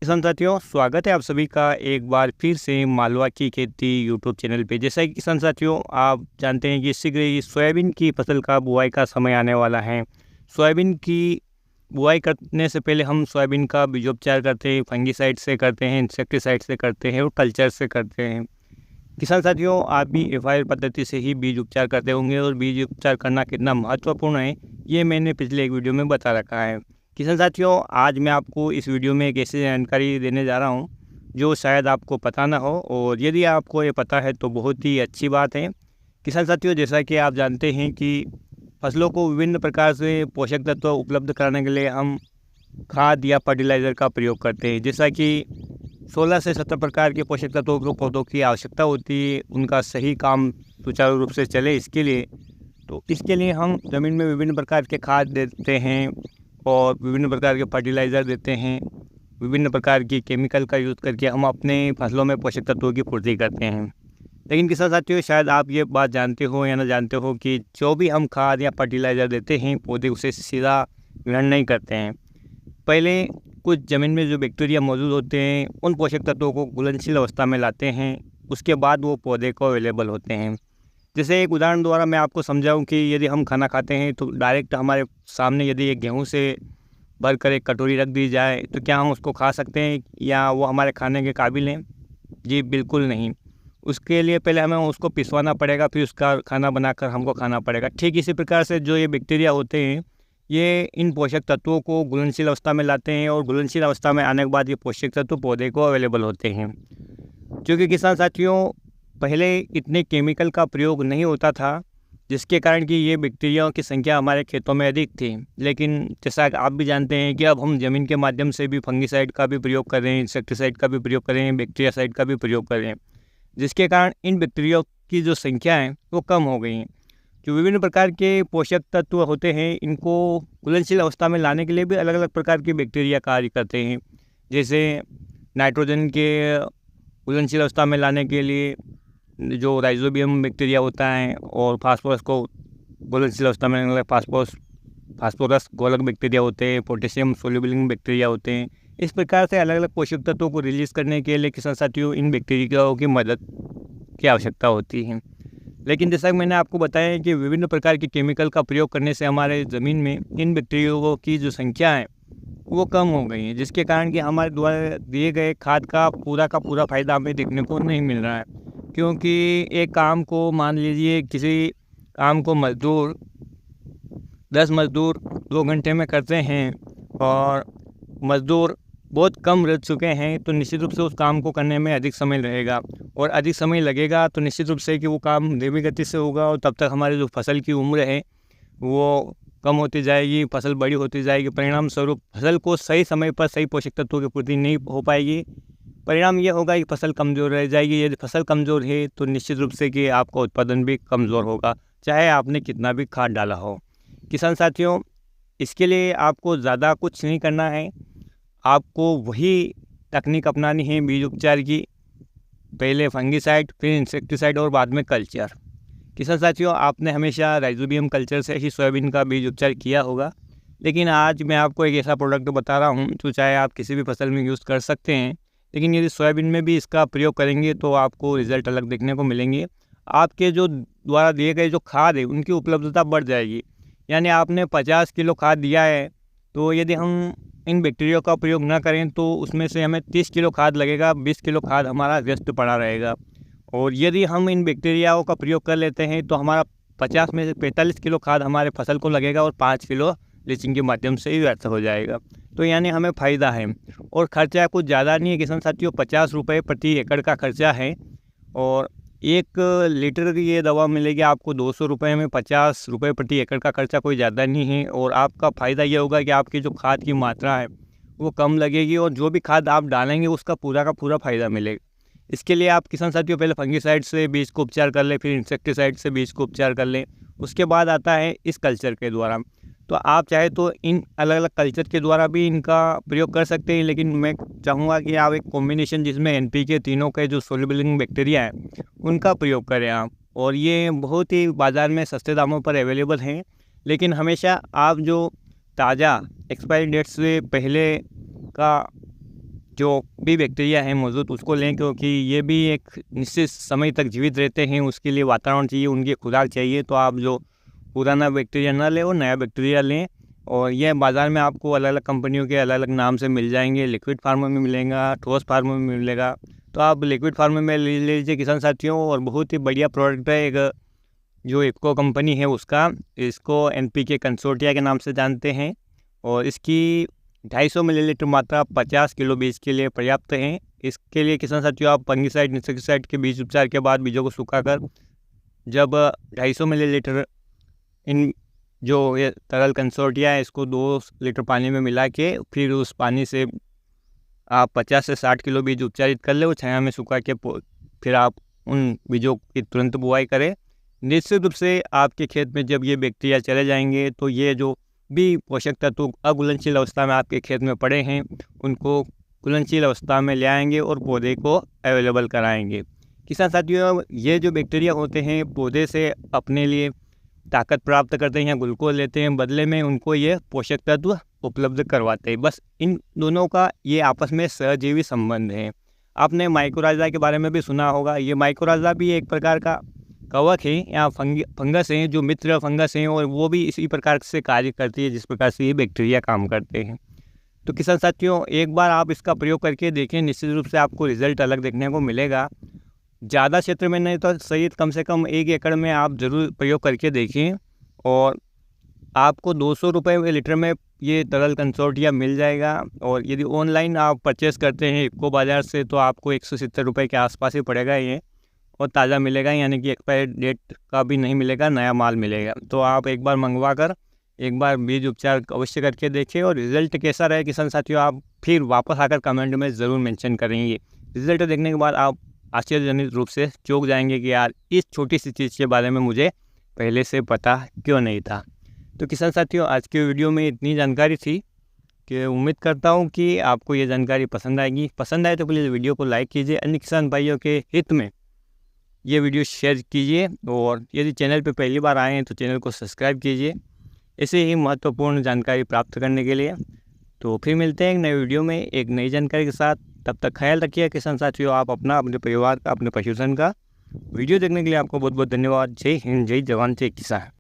किसान साथियों, स्वागत है आप सभी का एक बार फिर से मालवा की खेती यूट्यूब चैनल पे। जैसा कि किसान साथियों आप जानते हैं कि शीघ्र ही सोयाबीन की फसल का बुआई का समय आने वाला है। सोयाबीन की बुआई करने से पहले हम सोयाबीन का बीजोपचार करते हैं, फंगीसाइड से करते हैं, इंसेक्टिसाइड से करते हैं और कल्चर से करते हैं। किसान साथियों, आप भी एफआईआर पद्धति से ही बीज उपचार करते होंगे और बीज उपचार करना कितना महत्वपूर्ण है ये मैंने पिछले एक वीडियो में बता रखा है। किसान साथियों, आज मैं आपको इस वीडियो में एक ऐसी जानकारी देने जा रहा हूँ जो शायद आपको पता ना हो, और यदि आपको ये पता है तो बहुत ही अच्छी बात है। किसान साथियों, जैसा कि आप जानते हैं कि फसलों को विभिन्न प्रकार से पोषक तत्व उपलब्ध कराने के लिए हम खाद या फर्टिलाइज़र का प्रयोग करते हैं। जैसा कि 16 से 17 प्रकार के पोषक तत्वों को पौधों की आवश्यकता होती है, उनका सही काम सुचारू रूप से चले इसके लिए हम ज़मीन में विभिन्न प्रकार के खाद देते हैं और विभिन्न प्रकार के फर्टिलाइज़र देते हैं। विभिन्न प्रकार की केमिकल का यूज़ करके हम अपने फसलों में पोषक तत्वों की पूर्ति करते हैं। लेकिन किसान साथियों, शायद आप ये बात जानते हो या ना जानते हो कि जो भी हम खाद या फर्टिलाइज़र देते हैं पौधे उसे सीधा ग्रहण नहीं करते हैं। पहले कुछ ज़मीन में जो बैक्टीरिया मौजूद होते हैं उन पोषक तत्वों को घुलनशील अवस्था में लाते हैं, उसके बाद वो पौधे को अवेलेबल होते हैं। जैसे एक उदाहरण द्वारा मैं आपको समझाऊं कि यदि हम खाना खाते हैं तो डायरेक्ट हमारे सामने यदि एक गेहूं से भर कर एक कटोरी रख दी जाए तो क्या हम उसको खा सकते हैं या वो हमारे खाने के काबिल हैं? जी बिल्कुल नहीं। उसके लिए पहले हमें उसको पिसवाना पड़ेगा, फिर उसका खाना बनाकर हमको खाना पड़ेगा। ठीक इसी प्रकार से जो ये बैक्टीरिया होते हैं ये इन पोषक तत्वों को घुलनशील अवस्था में लाते हैं और घुलनशील अवस्था में आने के बाद ये पोषक तत्व पौधे को अवेलेबल होते हैं। क्योंकि किसान साथियों, पहले इतने केमिकल का प्रयोग नहीं होता था जिसके कारण कि ये बैक्टीरियाओं की संख्या हमारे खेतों में अधिक थी। लेकिन जैसा कि आप भी जानते हैं कि अब हम ज़मीन के माध्यम से भी फंगीसाइड का भी प्रयोग कर रहे हैं, इंसेक्टिसाइड का भी प्रयोग कर रहे हैं, बैक्टीरियासाइड का भी प्रयोग कर रहे हैं, जिसके कारण इन बैक्टीरिया की जो संख्या है वो कम हो गई हैं। जो विभिन्न प्रकार के पोषक तत्व होते हैं इनको घुलनशील अवस्था में लाने के लिए भी अलग अलग प्रकार के बैक्टीरिया कार्य करते हैं। जैसे नाइट्रोजन के घुलनशील अवस्था में लाने के लिए जो राइजोबियम बैक्टीरिया होता है और फास्फोरस को घुलनशील अवस्था में लाने के लिए फास्फोरस गोलक बैक्टीरिया होते हैं, पोटेशियम सोल्यूबल बैक्टीरिया होते हैं। इस प्रकार से अलग अलग पोषक तत्वों को रिलीज़ करने के लिए किसान साथियों इन बैक्टीरियाओं की मदद की आवश्यकता होती है। लेकिन जैसा कि मैंने आपको बताया कि विभिन्न प्रकार के केमिकल का प्रयोग करने से हमारे ज़मीन में इन बैक्टीरियाओं की जो संख्या है वो कम हो गई है, जिसके कारण कि हमारे द्वारा दिए गए खाद का पूरा फ़ायदा हमें देखने को नहीं मिल रहा है। क्योंकि एक काम को मान लीजिए, किसी काम को 10 मज़दूर 2 घंटे में करते हैं और मज़दूर बहुत कम रह चुके हैं तो निश्चित रूप से उस काम को करने में अधिक समय लगेगा, और अधिक समय लगेगा तो निश्चित रूप से कि वो काम धीमी गति से होगा और तब तक हमारी जो फसल की उम्र है वो कम होती जाएगी, फसल बड़ी होती जाएगी। परिणाम स्वरूप फसल को सही समय पर सही पोषक तत्वों की पूर्ति नहीं हो पाएगी। परिणाम ये होगा कि फसल कमज़ोर रह जाएगी। यदि फसल कमज़ोर है तो निश्चित रूप से कि आपका उत्पादन भी कमज़ोर होगा, चाहे आपने कितना भी खाद डाला हो। किसान साथियों, इसके लिए आपको ज़्यादा कुछ नहीं करना है, आपको वही तकनीक अपनानी है बीज उपचार की। पहले फंगीसाइड, फिर इंसेक्टिसाइड और बाद में कल्चर। किसान साथियों, आपने हमेशा राइजोबियम कल्चर से ही सोयाबीन का बीज उपचार किया होगा, लेकिन आज मैं आपको एक ऐसा प्रोडक्ट बता रहा हूँ जो चाहे आप किसी भी फसल में यूज़ कर सकते हैं, लेकिन यदि सोयाबीन में भी इसका प्रयोग करेंगे तो आपको रिज़ल्ट अलग देखने को मिलेंगे। आपके जो द्वारा दिए गए जो खाद है उनकी उपलब्धता बढ़ जाएगी। यानी आपने 50 किलो खाद दिया है तो यदि हम इन बैक्टीरिया का प्रयोग ना करें तो उसमें से हमें 30 किलो खाद लगेगा, 20 किलो खाद हमारा व्यस्त पड़ा रहेगा। और यदि हम इन बैक्टीरियाओं का प्रयोग कर लेते हैं तो हमारा 50 में से 45 किलो खाद हमारे फसल को लगेगा और 5 किलो लीचिंग के माध्यम से ही व्यर्थ हो जाएगा। तो यानी हमें फ़ायदा है और खर्चा कुछ ज़्यादा नहीं है किसान साथियों, 50 रुपये प्रति एकड़ का खर्चा है और 1 लीटर की ये दवा मिलेगी आपको 200 रुपये में। 50 रुपये प्रति एकड़ का खर्चा कोई ज़्यादा नहीं है और आपका फ़ायदा ये होगा कि आपकी जो खाद की मात्रा है वो कम लगेगी और जो भी खाद आप डालेंगे उसका पूरा का पूरा फ़ायदा मिलेगा। इसके लिए आप किसान साथियों पहले फंगीसाइड से बीज को उपचार कर लें, फिर इंसेक्टिसाइड से बीज को उपचार कर लें, उसके बाद आता है इस कल्चर के द्वारा। तो आप चाहे तो इन अलग अलग कल्चर के द्वारा भी इनका प्रयोग कर सकते हैं, लेकिन मैं चाहूँगा कि आप एक कॉम्बिनेशन जिसमें एनपीके तीनों के जो सोल्यूबल बैक्टीरिया है उनका प्रयोग करें आप। और ये बहुत ही बाज़ार में सस्ते दामों पर अवेलेबल हैं, लेकिन हमेशा आप जो ताज़ा एक्सपायरी डेट से पहले का जो भी बैक्टीरिया है मौजूद उसको लें, क्योंकि ये भी एक निश्चित समय तक जीवित रहते हैं, उसके लिए वातावरण चाहिए, उनकी खुराक चाहिए। तो आप जो पुराना बैक्टीरिया ना लें और नया बैक्टीरिया लें। और यह बाज़ार में आपको अलग अलग कंपनियों के अलग अलग नाम से मिल जाएंगे। लिक्विड फार्म में मिलेगा, ठोस फार्म में मिलेगा। तो आप लिक्विड फार्म में ले लीजिए किसान साथियों, और बहुत ही बढ़िया प्रोडक्ट है। एक जो इफको कंपनी है उसका, इसको NPK कंसोर्टिया के नाम से जानते हैं। और इसकी 250 मिलीलीटर मात्रा 50 किलो बीज के लिए पर्याप्त है। इसके लिए किसान साथियों आप फंगिसाइड, इंसेक्टिसाइड के बीज उपचार के बाद बीजों को सुखाकर जब 250 मिलीलीटर इन जो ये तरल कंसोर्टिया है इसको 2 लीटर पानी में मिला के फिर उस पानी से आप 50 से 60 किलो बीज उपचारित कर ले और छाया में सुखा के फिर आप उन बीजों की तुरंत बुआई करें। निश्चित रूप से आपके खेत में जब ये बैक्टीरिया चले जाएंगे तो ये जो भी पोषक तत्व अघुलनशील अवस्था में आपके खेत में पड़े हैं उनको घुलनशील अवस्था में ले आएंगे और पौधे को अवेलेबल कराएंगे। किसान साथियों, ये जो बैक्टीरिया होते हैं पौधे से अपने लिए ताकत प्राप्त करते हैं या ग्लूकोज लेते हैं, बदले में उनको ये पोषक तत्व उपलब्ध करवाते हैं। बस इन दोनों का ये आपस में सहजीवी संबंध है। आपने माइकोराइजा के बारे में भी सुना होगा। ये माइकोराइजा भी एक प्रकार का कवक है या फंगस है जो मित्र फंगस हैं, और वो भी इसी प्रकार से कार्य करती है जिस प्रकार से ये बैक्टीरिया काम करते हैं। तो किसान साथियों, एक बार आप इसका प्रयोग करके देखें, निश्चित रूप से आपको रिजल्ट अलग देखने को मिलेगा। ज़्यादा क्षेत्र में नहीं तो सही, कम से कम 1 एकड़ में आप ज़रूर प्रयोग करके देखें। और आपको 200 रुपये लीटर में ये तरल कंसोर्टिया मिल जाएगा। और यदि ऑनलाइन आप परचेस करते हैं इफको बाज़ार से तो आपको 170 रुपये के आसपास ही पड़ेगा ये, और ताज़ा मिलेगा, यानी कि एक्सपायरी डेट का भी नहीं मिलेगा, नया माल मिलेगा। तो आप एक बार मंगवा कर एक बार बीज उपचार अवश्य करके देखें, और रिज़ल्ट कैसा रहे किसान साथियों आप फिर वापस आकर कमेंट में ज़रूर मेंशन करेंगे। रिज़ल्ट देखने के बाद आप आश्चर्यजनित रूप से चौंक जाएंगे कि यार इस छोटी सी चीज़ के बारे में मुझे पहले से पता क्यों नहीं था। तो किसान साथियों, आज की वीडियो में इतनी जानकारी थी कि उम्मीद करता हूँ कि आपको ये जानकारी पसंद आएगी। पसंद आए तो प्लीज़ वीडियो को लाइक कीजिए, अन्य किसान भाइयों के हित में ये वीडियो शेयर कीजिए, और यदि चैनल पर पहली बार आए हैं तो चैनल को सब्सक्राइब कीजिए ऐसे ही महत्वपूर्ण जानकारी प्राप्त करने के लिए। तो फिर मिलते हैं एक नए वीडियो में एक नई जानकारी के साथ। तब तक ख्याल रखिए किसान साथियों, आप अपना, अपने परिवार का, अपने पशुधन का। वीडियो देखने के लिए आपको बहुत बहुत धन्यवाद। जय हिंद, जय जवान, जय किसान।